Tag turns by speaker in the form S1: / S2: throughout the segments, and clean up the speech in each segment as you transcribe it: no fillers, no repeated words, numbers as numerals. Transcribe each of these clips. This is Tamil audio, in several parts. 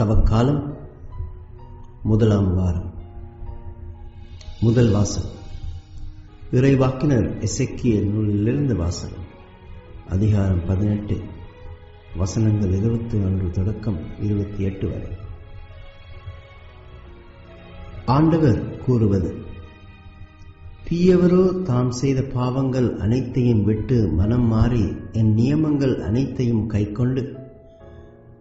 S1: தவக்காலம் முதலாம் வாரம். முதல் வாசகம் இறைவாக்கினர் எசேக்கியேல் நூலிலிருந்து வாசகம். அதிகாரம் 18, வசனங்கள் 21 தொடக்கம் 28 வரை. ஆண்டவர் கூறுவது: தீயவரோ தாம் செய்த பாவங்கள் அனைத்தையும் விட்டு மனம் மாறி என் நியமங்கள் அனைத்தையும் கைக்கொண்டு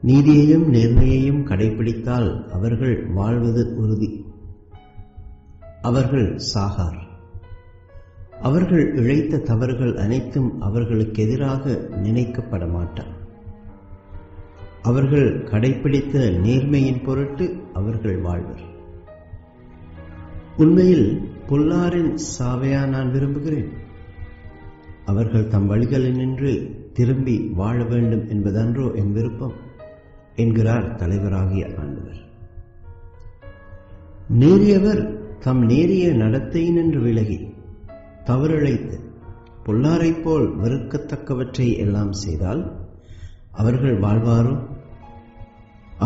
S1: நீதியையும் நேர்மையையும் கடைபிடித்தால் அவர்கள் வாழ்வது உறுதி. அவர்கள் சாகார். அவர்கள் இழைத்த தவறுகள் அனைத்தும் அவர்களுக்கு எதிராக நினைக்கப்பட மாட்டார். அவர்கள் கடைபிடித்த நேர்மையின் பொருட்டு அவர்கள் வாழ்வர். உண்மையில் பொல்லாரின் சாவையா நான் விரும்புகிறேன். அவர்கள் தம் வழிகளினின்று திரும்பி வாழ வேண்டும் என்பதன்றோ என் விருப்பம் என்கிறார் தலைவராகிய ஆண்டவர். நேரியவர் தம் நேரிய நடத்தையினின்று விலகி தவறிழைத்து பொல்லாரைப் போல் வெறுக்கத்தக்கவற்றை எல்லாம் செய்தால் அவர்கள் வாழ்வாரோ?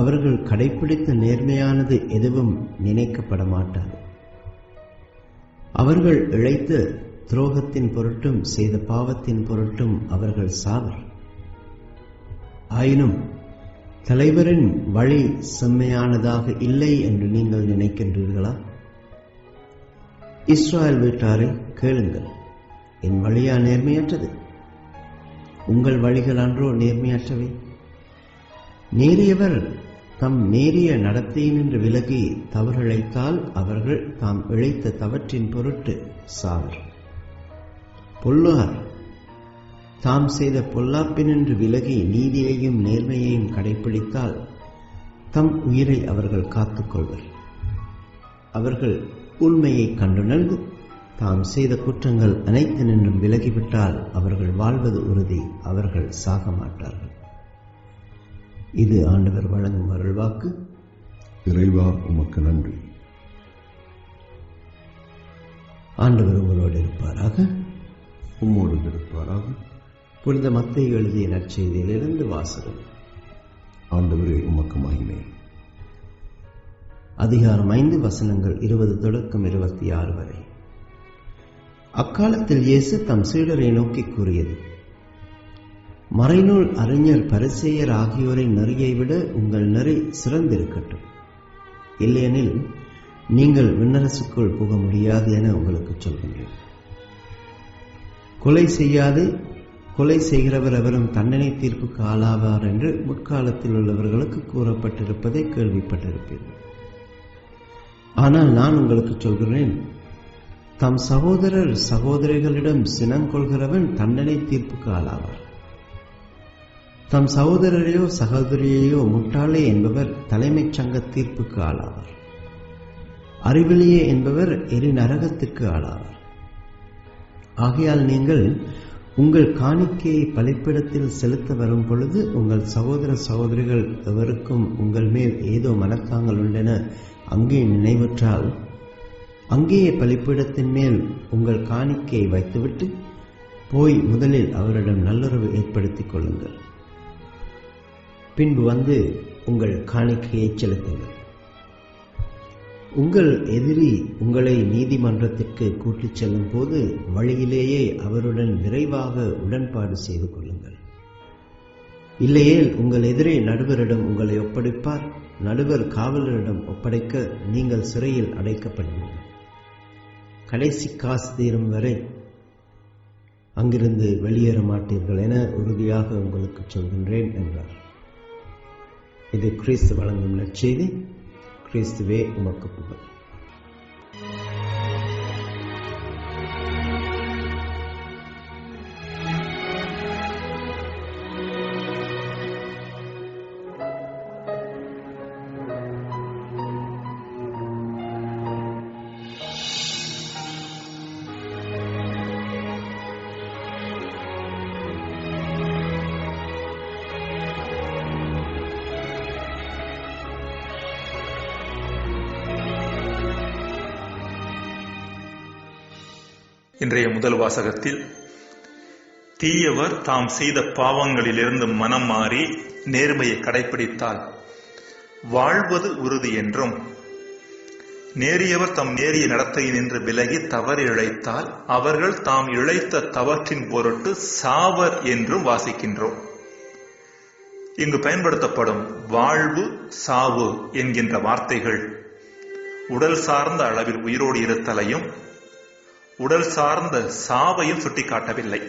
S1: அவர்கள் கடைபிடித்த நேர்மையானது எதுவும் நினைக்கப்பட மாட்டாது. அவர்கள் இழைத்த துரோகத்தின் பொருட்டும் செய்த பாவத்தின் பொருட்டும் அவர்கள் சாவர். ஆயினும் தலைவரின் வழி செம்மையானதாக இல்லை என்று நீங்கள் நினைக்கின்றீர்களா? இஸ்ராயேல் வீட்டாரை கேளுங்கள், என் வழியா நேர்மையற்றது? உங்கள் வழிகள் அன்றோ நேர்மையற்றவை? நேரியவர் தம் நேரிய நடத்தையினின்று விலகி தவறிழைத்தால் அவர்கள் தாம் இழைத்த தவற்றின் பொருட்டு சாவர். பொல்லார் தாம் செய்த பொல்லாப்பினின்று விலகி நீதியையும் நேர்மையையும் கடைபிடித்தால் தம் உயிரை அவர்கள் காத்துக்கொள்வர். அவர்கள் உண்மையை கண்டுணர்ந்து தாம் செய்த குற்றங்கள் அனைத்தினின்றும் விலகிவிட்டால் அவர்கள் வாழ்வது உறுதி. அவர்கள் சாக மாட்டார்கள். இது ஆண்டவர் வழங்கும் அருள்வாக்கு.
S2: இறைவா, உமக்கு நன்றி.
S1: ஆண்டவர் உங்களோடு இருப்பாராக.
S2: உம்மோடு இருப்பாராக.
S1: புனித மத்தேயு எழுதிய நற்செய்தியிலிருந்து வாசகம்.
S2: ஆண்டவரே, உமக்கு மகிமை.
S1: அதிகாரம் 5, வசனங்கள் 20 தொடக்கம் 26 வரை. அக்காலத்தில் இயேசு தம் சீடரை நோக்கி கூறியது: மறைநூல் அறிஞர் பரிசேயர் ஆகியோரின் நெறியை விட உங்கள் நெறி சிறந்திருக்கட்டும். இல்லையெனில் நீங்கள் விண்ணரசுக்குள் புக முடியாது என உங்களுக்கு சொல்கின்றேன். கொலை செய்யாது, கொலை செய்கிறவர் எவரும் தண்டனை தீர்ப்புக்கு ஆளாவார் என்று முற்காலத்தில் உள்ளவர்களுக்கு கூறப்பட்டிருப்பதை கேள்விப்பட்டிருப்பீர்கள். ஆனால் நான் உங்களுக்கு சொல்கிறேன், தம் சகோதரர் சகோதரிகளிடம் சினங்கொள்கிறவன் தண்டனை தீர்ப்புக்கு ஆளாவார். தம் சகோதரரையோ சகோதரியையோ முட்டாளே என்பவர் தலைமைச் சங்க தீர்ப்புக்கு ஆளாவார். அறிவிலியே என்பவர் எரி நரகத்திற்கு ஆளாவார். ஆகையால் நீங்கள் உங்கள் காணிக்கையை பலிபீடத்தில் செலுத்த வரும் பொழுது உங்கள் சகோதர சகோதரிகள் எவருக்கும் உங்கள் மேல் ஏதோ மனத்தாங்கள் உண்டென அங்கே நினைவுற்றால் அங்கேயே பலிபீடத்தின் மேல் உங்கள் காணிக்கையை வைத்துவிட்டு போய் முதலில் அவரிடம் நல்லுறவு ஏற்படுத்திக் கொள்ளுங்கள். பின்பு வந்து உங்கள் காணிக்கையை செலுத்துங்கள். உங்கள் எதிரி உங்களை நீதிமன்றத்திற்கு கூட்டிச் செல்லும் போது வழியிலேயே அவருடன் விரைவாக உடன்பாடு செய்து கொள்ளுங்கள். இல்லையேல் உங்கள் எதிரே நடுவரிடம் உங்களை ஒப்படைப்பார். நடுவர் காவலரிடம் ஒப்படைக்க நீங்கள் சிறையில் அடைக்கப்படுவீர்கள். கடைசி காசு தீரும் வரை அங்கிருந்து வெளியேற மாட்டீர்கள் என உறுதியாக உங்களுக்கு சொல்கின்றேன் என்றார். இது கிறிஸ்து வழங்கும் நற்செய்தி. கிறிஸ்துவே உமக்கு புகழ்.
S3: இன்றைய முதல் வாசகத்தில் தீயவர் தாம் செய்த பாவங்களிலிருந்து மனம் மாறி நேர்மையை கடைபிடித்தால் வாழ்வது உறுதி என்றும், நேரியவர் தம் நேரிய நடத்தையினின்று விலகி தவறு இழைத்தால் அவர்கள் தாம் இழைத்த தவற்றின் பொருட்டு சாவர் என்றும் வாசிக்கின்றோம். இங்கு பயன்படுத்தப்படும் வாழ்வு, சாவு என்கின்ற வார்த்தைகள் உடல் சார்ந்த அளவில் உயிரோடு இருத்தலையும் உடல் சார்ந்த சாவையும் சுட்டிக்காட்டவில்லை.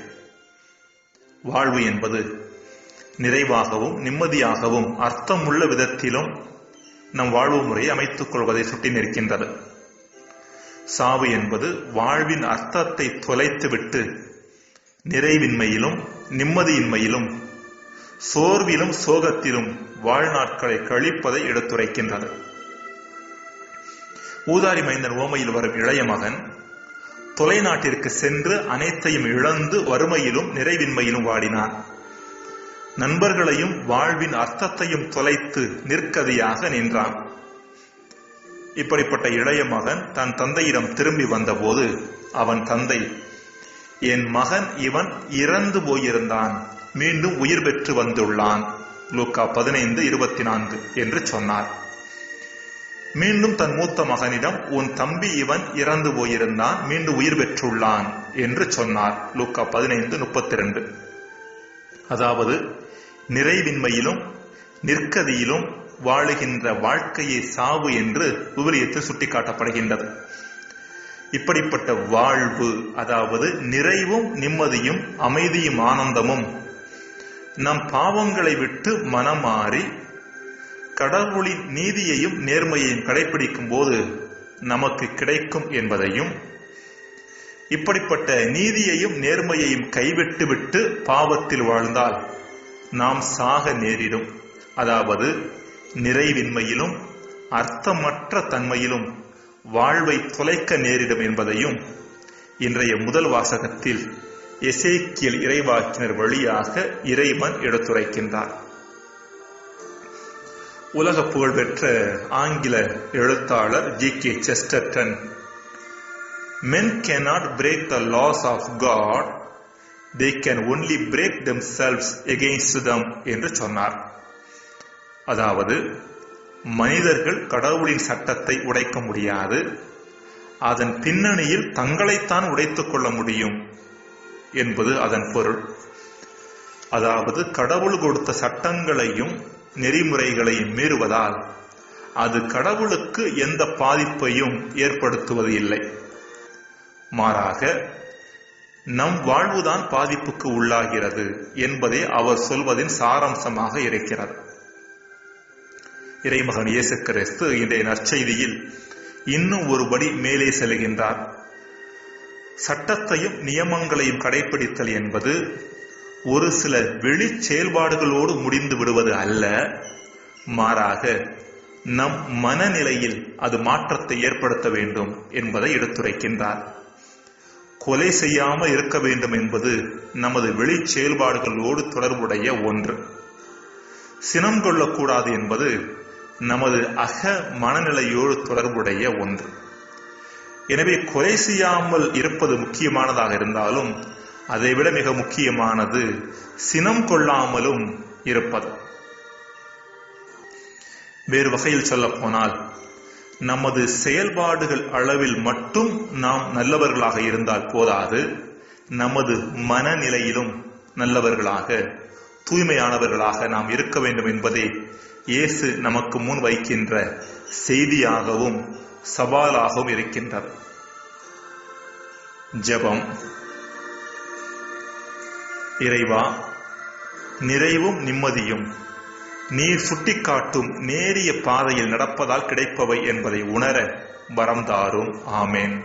S3: வாழ்வு என்பது நிறைவாகவும் நிம்மதியாகவும் அர்த்தமுள்ள விதத்திலும் நம் வாழ்வு முறையை அமைத்துக் கொள்வதை சுட்டி நிற்கின்றது. சாவு என்பது வாழ்வின் அர்த்தத்தை தொலைத்துவிட்டு நிறைவின்மையிலும் நிம்மதியின்மையிலும் சோர்விலும் சோகத்திலும் வாழ்நாட்களை கழிப்பதை எடுத்துரைக்கின்றது. ஊதாரி மைந்தன் ஓமையில் வரும் இளைய மகன் தொலைநாட்டிற்கு சென்று அனைத்தையும் இழந்து வறுமையிலும் நிறைவின்மையிலும் வாடினான். நண்பர்களையும் வாழ்வின் அர்த்தத்தையும் தொலைத்து நிற்கதியாக நின்றான். இப்படிப்பட்ட இளைய மகன் தன் தந்தையிடம் திரும்பி வந்தபோது அவன் தந்தை, என் மகன் இவன் இறந்து போயிருந்தான், மீண்டும் உயிர் பெற்று வந்துள்ளான், லூக்கா 15:24 என்று சொன்னார். மீண்டும் தன் மூத்த மகனிடம், உன் தம்பி இவன் இறந்து போயிருந்தான், மீண்டும் உயிர் பெற்றுள்ளான் என்று சொன்னார், லூக்கா 15:32. அதாவது நிறைவின்மையிலும் நிற்கதியிலும் வாழுகின்ற வாழ்க்கையை சாவு என்று விவிலியத்தில் சுட்டிக்காட்டப்படுகின்றது. இப்படிப்பட்ட வாழ்வு, அதாவது நிறைவும் நிம்மதியும் அமைதியும் ஆனந்தமும் நம் பாவங்களை விட்டு மனமாறி கடவுளின் நீதியையும் நேர்மையையும் கடைபிடிக்கும் போது நமக்கு கிடைக்கும் என்பதையும், இப்படிப்பட்ட நீதியையும் நேர்மையையும் கைவிட்டுவிட்டு பாவத்தில் வாழ்ந்தால் நாம் சாக நேரிடும், அதாவது நிறைவின்மையிலும் அர்த்தமற்ற தன்மையிலும் வாழ்வை தொலைக்க நேரிடும் என்பதையும் இன்றைய முதல் வாசகத்தில் எசேக்கியேல் இறைவாக்கினர் வழியாக இறைவன் எடுத்துரைக்கின்றார். உலக புகழ்பெற்ற ஆங்கில எழுத்தாளர் G.K. Chesterton, men cannot break the laws of God, they can only break themselves against them என்று சொன்னார். அதாவது மனிதர்கள் கடவுளின் சட்டத்தை உடைக்க முடியாது, அதன் பின்னணியில் தங்களைத்தான் உடைத்துக் கொள்ள முடியும் என்பது அதன் பொருள். அதாவது கடவுள் கொடுத்த சட்டங்களையும் நெறிமுறைகளையும் மீறுவதால் அது கடவுளுக்கு எந்த பாதிப்பையும் ஏற்படுத்துவது இல்லை. மாறாக நம் வாழ்வுதான் பாதிப்புக்கு உள்ளாகிறது என்பதே அவர் சொல்வதின் சாராம்சமாக இருக்கிறது. இறைமகன் இயேசு கிறிஸ்து இன்றைய நற்செய்தியில் இன்னும் ஒருபடி மேலே செல்கின்றார். சட்டத்தையும் நியமங்களையும் கடைபிடித்தல் என்பது ஒரு சில வெளி செயல்பாடுகளோடு முடிந்து விடுவது அல்ல, மாறாக நம் மனநிலையில் அது மாற்றத்தை ஏற்படுத்த வேண்டும் என்பதை எடுத்துரைக்கின்றார். கொலை செய்யாமல் இருக்க வேண்டும் என்பது நமது வெளி செயல்பாடுகளோடு தொடர்புடைய ஒன்று. சினம் கொள்ளக்கூடாது என்பது நமது அக மனநிலையோடு தொடர்புடைய ஒன்று. எனவே கொலை செய்யாமல் இருப்பது முக்கியமானதாக இருந்தாலும் அதைவிட மிக முக்கியமானது சினம் கொள்ளாமலும் இருப்பது. வேறு வகையில் சொல்ல போனால், நமது செயல்பாடுகள் அளவில் மட்டும் நாம் நல்லவர்களாக இருந்தால் போதாது, நமது மனநிலையிலும் நல்லவர்களாக தூய்மையானவர்களாக நாம் இருக்க வேண்டும் என்பதே இயேசு நமக்கு முன் வைக்கின்ற செய்தியாகவும் சவாலாகவும் இருக்கின்றது. ஜெபம். இறைவா, நிறைவும் நிம்மதியும் நீர் சுட்டிக்காட்டும் நேரிய பாதையில் நடப்பதால் கிடைப்பவை என்பதை உணர வரம் தாரும். ஆமேன்.